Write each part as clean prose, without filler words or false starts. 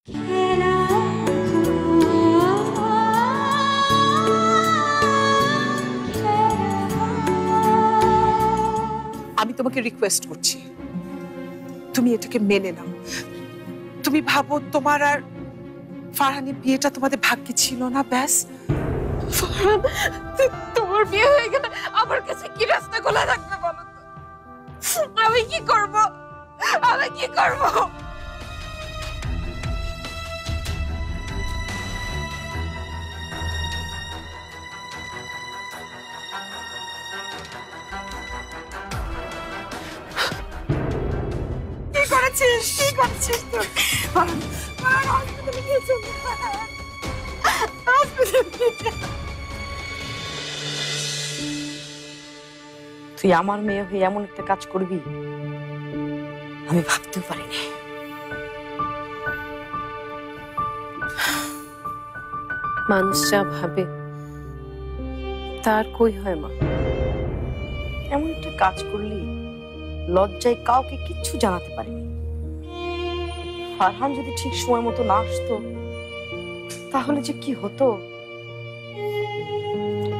আমি তোমাকে রিকোয়েস্ট করছি, তুমি এটাকে মেনে নাও। তুমি ভাবো তোমার আর ফারহানের বিয়েটা তোমাদের ভাগ্যে ছিল না, ব্যাস। ফারহান, তোমার বিয়ে হয়ে গেলে আমার কাছে কি রাস্তা খোলা থাকবে বলো তো? আমি কি করব? আমি কি করব? কি করেছিস? কি করছিস তুই? ফারহান, ফারহান, হসপিটালে নিয়ে চল। হসপিটালে নিয়ে চল। তুই আমার মেয়ে হয়ে এমন একটা কাজ করবি আমি ভাবতেও পারিনি। মানুষ যা ভাবে তার কই হয় মা। এমন একটা কাজ করলি লজ্জায় কাউকে কিচ্ছু জানাতে পারিনি। ফারহান যদি ঠিক সময় মতো না আসতো তাহলে যে কি হতো।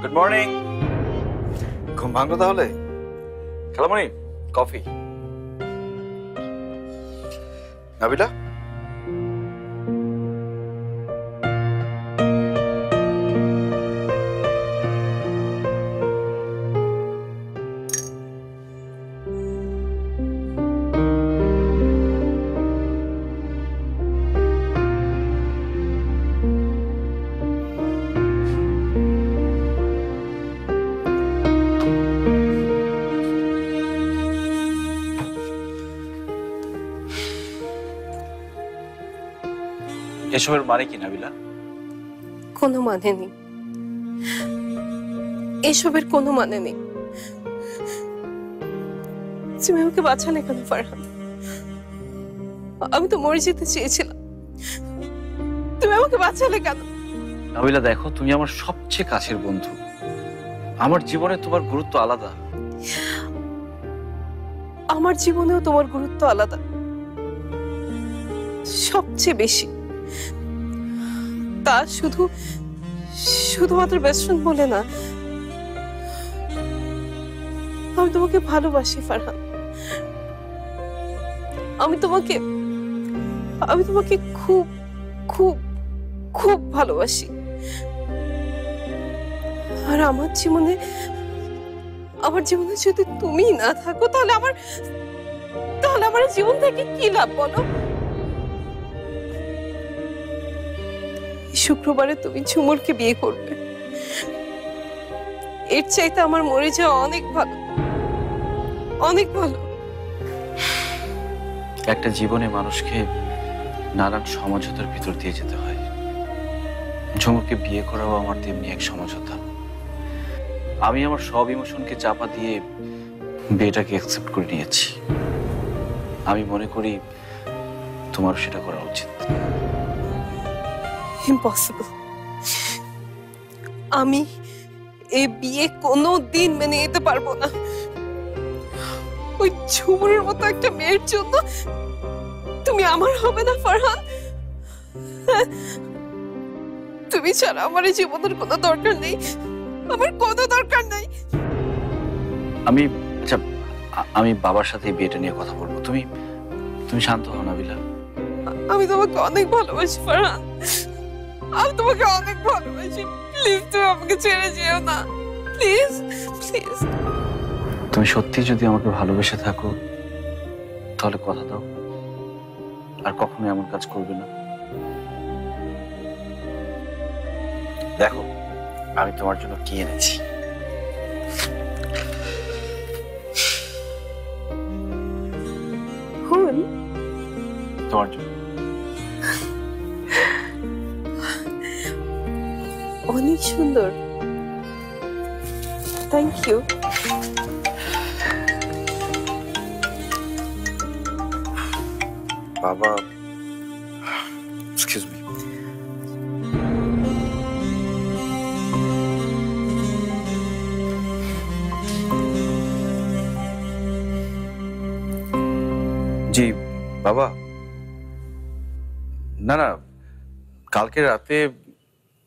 Good morning. ঘুম ভাঙলো তাহলে? খালামণি, কফি। নাবিলা, এসবের মানে কি নাবিলা? কোনো মানে নেই, এসবের কোনো মানে নেই। তুমি আমাকে বাঁচালে কেন ফারহান? আমি তো মরে যেতে চেয়েছিলাম, তুমি আমাকে বাঁচালে কেন? নাবিলা দেখো, তুমি আমার সবচেয়ে কাছের বন্ধু। আমার জীবনে তোমার গুরুত্ব আলাদা। আমার জীবনেও তোমার গুরুত্ব আলাদা, সবচেয়ে বেশি। তা শুধুমাত্র বেস্ট ফ্রেন্ড বলে না, আমি তোমাকে ভালোবাসি ফারহান। আমি তোমাকে খুব খুব খুব ভালোবাসি। আর আমার জীবনে যদি তুমি না থাকো তাহলে আমার জীবন থেকে কি লাভ বলো? শুক্রবারে তুমি ঝুমুরকে বিয়ে করবে, এর চাইতে আমার মরে যাওয়া অনেক ভালো, অনেক ভালো। একটা জীবনে মানুষকে নানান সমঝোতার ভিতর দিয়ে যেতে হয়। ঝুমুরকে বিয়ে করাও আমার তেমনি এক সমঝোতা। আমি আমার সব ইমোশনকে চাপা দিয়ে বিয়েটাকে অ্যাকসেপ্ট করে নিয়েছি। আমি মনে করি তোমারও সেটা করা উচিত। ইম্পসিবল। আমি এই বিয়ে কোনোদিন মেনে নিতে পারবো না। ওই ঝুমুরের মতো একটা মেয়ের জন্য তুমি আমার হবে না ফারহান। তুমি ছাড়া আমার এই জীবনের কোনো দরকার নেই, আমার কোনো দরকার নেই। আমি বাবার সাথে বিয়েটা নিয়ে কথা বলবো। তুমি শান্ত হও নাবিলা। আমি তোমাকে অনেক ভালোবাসি ফারহান, আমি তোমাকে অনেক ভালোবাসি। প্লিজ তুমি আমাকে ছেড়ে যেও না, প্লিজ প্লিজ। তুমি সত্যি যদি আমাকে ভালোবেসে থাকো তাহলে কথা দাও আর কখনো এমন কাজ করবে না। দেখো আমি তোমার জন্য কি এনেছি। ফুল তোমার জন্য। অনেক সুন্দর, থ্যাংক ইউ। বাবা, এক্সকিউজ মি। জি বাবা, না না, কালকে রাতে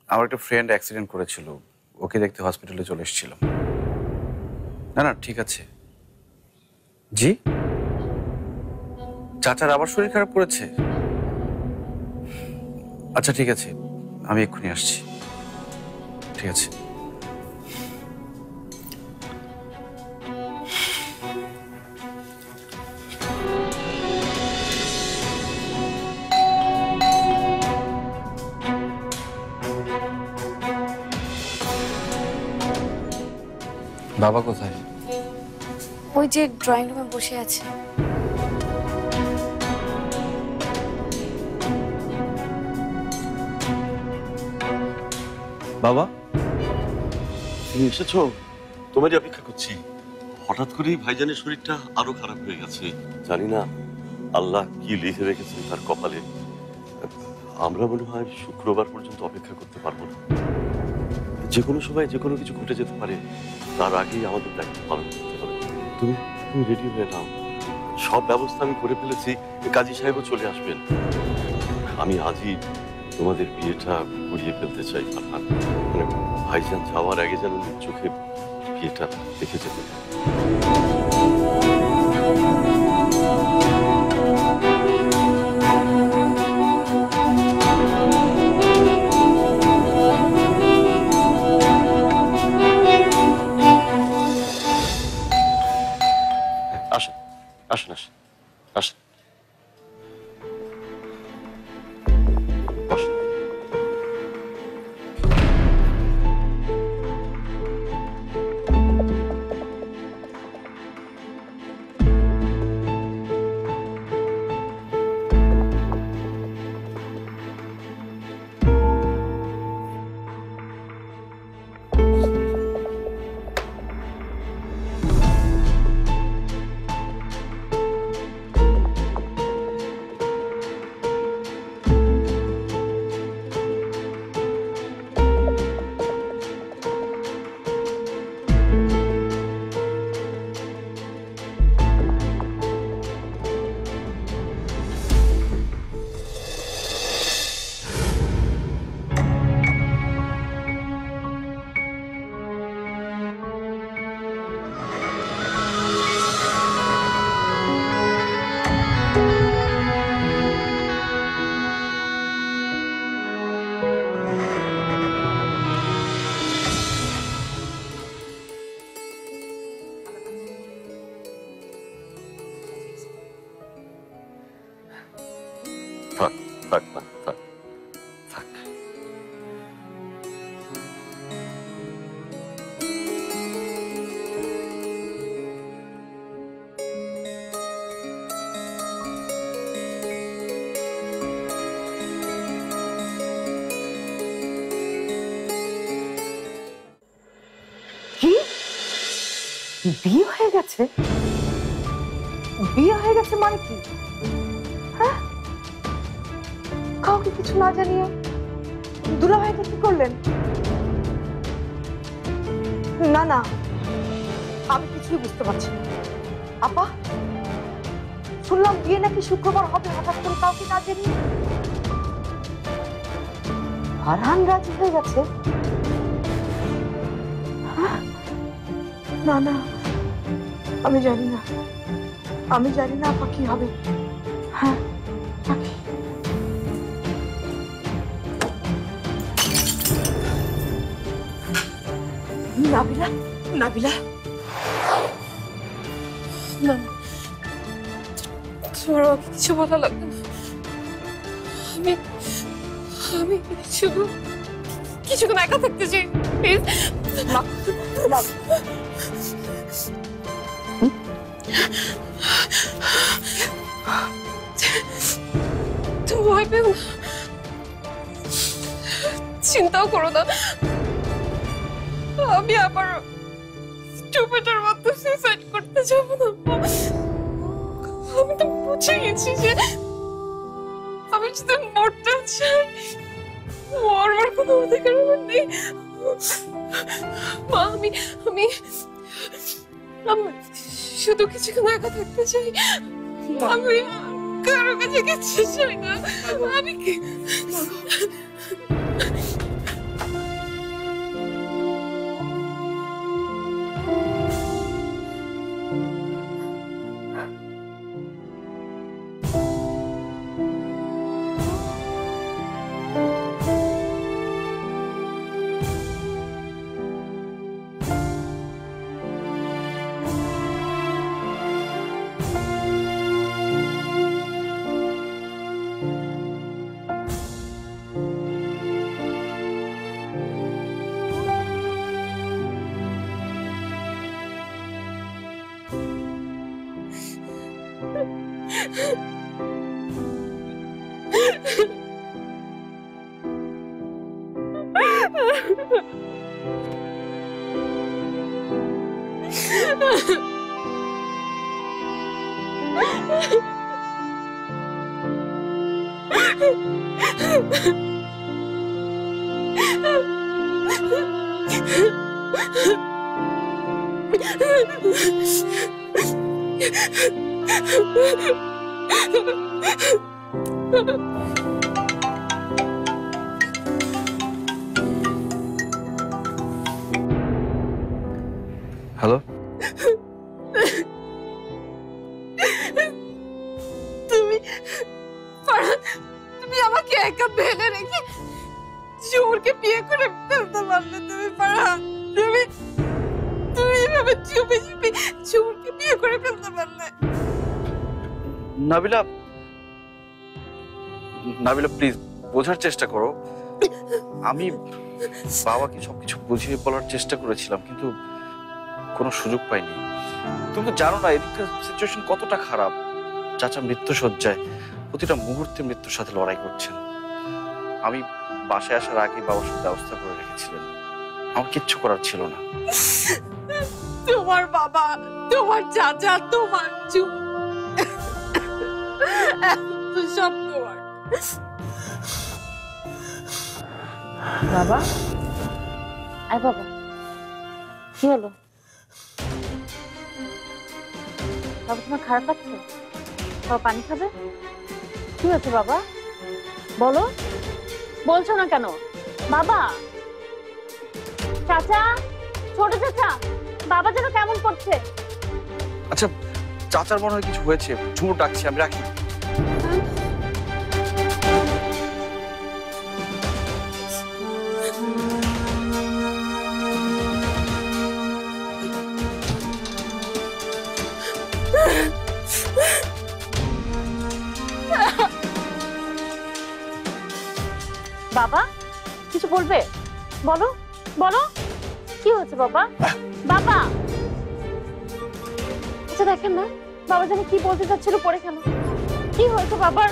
আমার একটা ফ্রেন্ড অ্যাক্সিডেন্ট করেছিল, ওকে দেখতে হসপিটালে চলে এসেছিলাম। না না, ঠিক আছে। জি, চাচার আবার শরীর খারাপ করেছে? আচ্ছা ঠিক আছে, আমি এক্ষুনি আসছি। ঠিক আছে। বাবা কোথায়? ওই যে ড্রয়িং রুমে বসে আছে। বাবা, তুমি এসেছো? তোমারই অপেক্ষা করছি। হঠাৎ করেই ভাইজানের শরীরটা আরো খারাপ হয়ে গেছে। জানি না আল্লাহ কি লিখে রেখেছেন তার কপালে। আমরা মনে হয় শুক্রবার পর্যন্ত অপেক্ষা করতে পারবো না। যে কোনো সময় যে কোনো কিছু ঘটে যেতে পারে, তার আগেই আমাদের দায়িত্ব পালন করতে হবে। তুমি তুমি রেডি হয়ে নাও, সব ব্যবস্থা আমি করে ফেলেছি। কাজী সাহেবও চলে আসবেন। আমি আজই তোমাদের বিয়েটা করিয়ে ফেলতে চাই ফারহান। মানে ভাইজান যাওয়ার আগে যেন নিজ চোখে বিয়েটা দেখে যেতে পারে। আসেন আসেন আসেন আসেন, বসেন। থাক থাক থাক থাক থাক। কি বিয়ে হয়ে গেছে? বিয়ে হয়ে গেছে মানে কি? হ্যাঁ, কাউকে কিছু না জানিয়ে দুলাভাইকে কি করলেন? না না, আমি কিছুই বুঝতে পারছি না। আপা, শুনলাম বিয়ে নাকি শুক্রবার হবে, হঠাৎ করে কাউকে না জানিয়ে। ফারহান রাজি হয়ে গেছে? না না, আমি জানি না, আমি জানি না আপা কি হবে। হ্যাঁ, নাবিলা, নাবিলা, না না, তোমার আমাকে কিছু বলা লাগবে না। আমি আমি কিছুক্ষণ একা থাকতে চাই, প্লিজ। তুমি ভয় পেও না, চিন্তাও করো না। আমি আবার চুপেটার মতো সুইসাইড করতে যাবো না। আমি তো বুঝে গেছি যে আমি যদি মরতে চাই, মরবার কোনো অধিকার আমার নেই। মা, আমি আমি আমি শুধু কিছুক্ষণ একা থাকতে চাই। আমি কারো কাছে কিচ্ছু চাই না। আমি কি হ্যালো, তুমি ফারহান, তুমি আমাকে একা ফেলে রেখে জোরকে বিয়ে করে ফেলতে পারলে? তুমি ফারহান, তুমি তুমি এভাবে চুপে চুপে জোরকে বিয়ে করে ফেলতে পারলে? নাবিলা, নাবিলা প্লিজ বোঝার চেষ্টা করো। আমি বাবাকে সবকিছু বুঝিয়ে বলার চেষ্টা করেছিলাম, কিন্তু কোনো সুযোগ পাইনি। তুমি তো জানো না এদিককার সিচুয়েশন কতটা খারাপ। চাচা মৃত্যু শয্যায়, প্রতিটা মুহূর্তে মৃত্যুর সাথে লড়াই করছেন। আমি বাসায় আসার আগে বাবার সাথে ব্যবস্থা করে রেখেছিলেন, আমার কিচ্ছু করার ছিল না। তোমার বাবা, তোমার চাচা, তোমার চুপ, তো সব তোমার। বাবা, আয় বাবা, কি হলো বাবা? তোমার খারাপ লাগছে? বাবা পানি খাবে? কি হয়েছে বাবা? বলো, বলছো না কেন? বাবা, চাচা, ছোট চাচা, বাবা যেন কেমন করছে? আচ্ছা, চাচার মনে হয় কিছু হয়েছে, ঝুমুর ডাকছি, আমি রাখি। বাবা কিছু বলবে? বলো, বলো, কি হয়েছে বাবা? বাবা, আচ্ছা দেখেন না বাবা যেন কি বলতে চাচ্ছিল, পড়ে কেন? কি হয়েছে বাবার?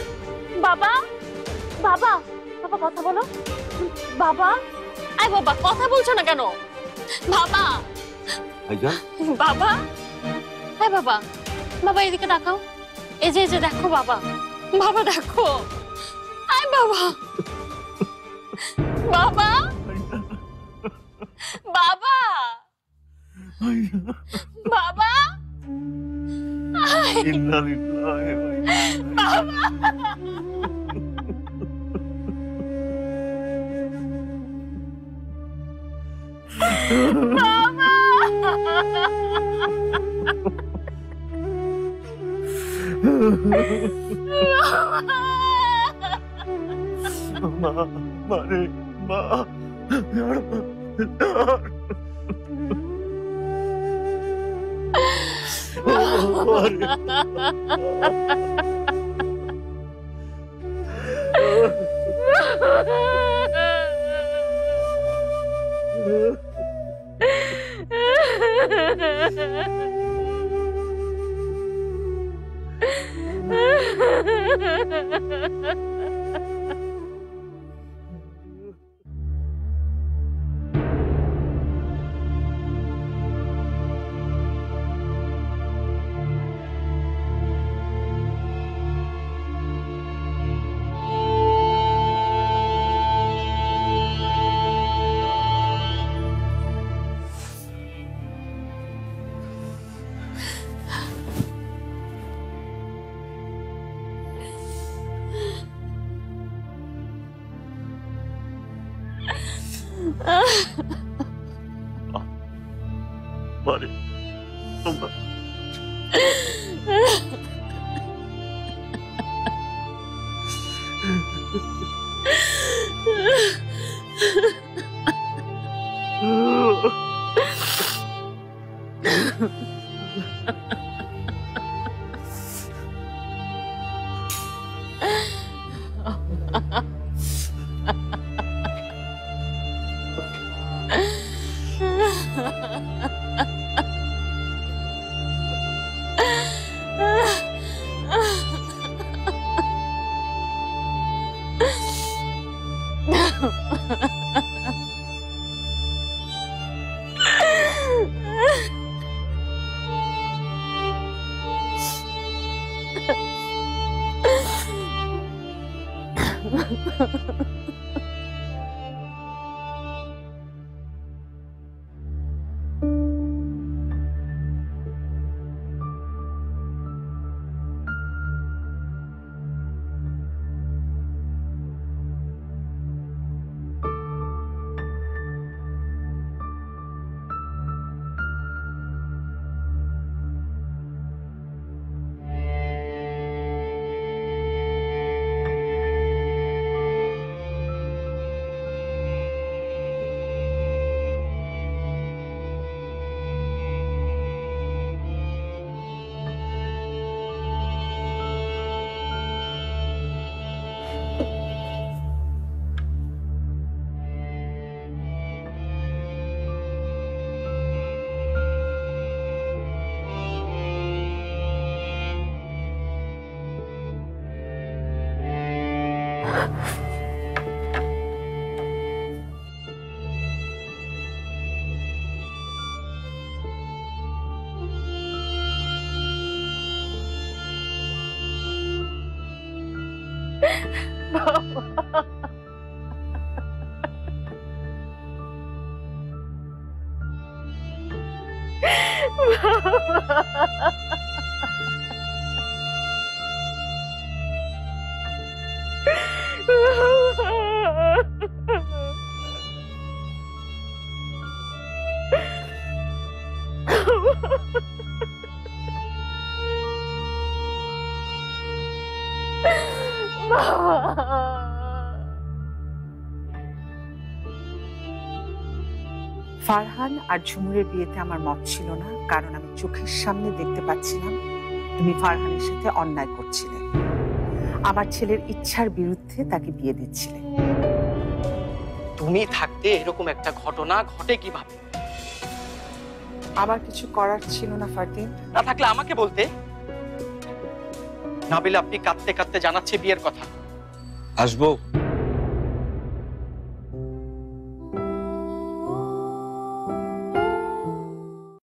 বাবা, বাবা, বাবা কথা বলো। বাবা, আয় বাবা, কথা বলছো না কেন? বাবা, ভাইজান, বাবা, আয় বাবা, বাবা এদিকে তাকাও। এই যে দেখো বাবা, বাবা দেখো, আয় বাবা, বাবা, বাবা, বাবা, ইন্না লিল্লাহি ওয়া ইন্না মা, মারে মা, মানে তোমরা ফারহান আর ঝুমুরের বিয়েতে আমার মত ছিল না, কারণ আমি চোখের সামনে দেখতে পাচ্ছিলাম তুমি ফারহানের সাথে অন্যায় করছিলে, আমার ছেলের ইচ্ছার বিরুদ্ধে তাকে বিয়ে দিচ্ছিলে। তুমি থাকতে এরকম একটা ঘটনা ঘটে কিভাবে? আমার কিছু করার ছিল না ফারদিন। না থাকলে আমাকে বলতে। নাবিল আপনি কাঁদতে কাঁদতে জানাচ্ছে বিয়ের কথা। আসবো।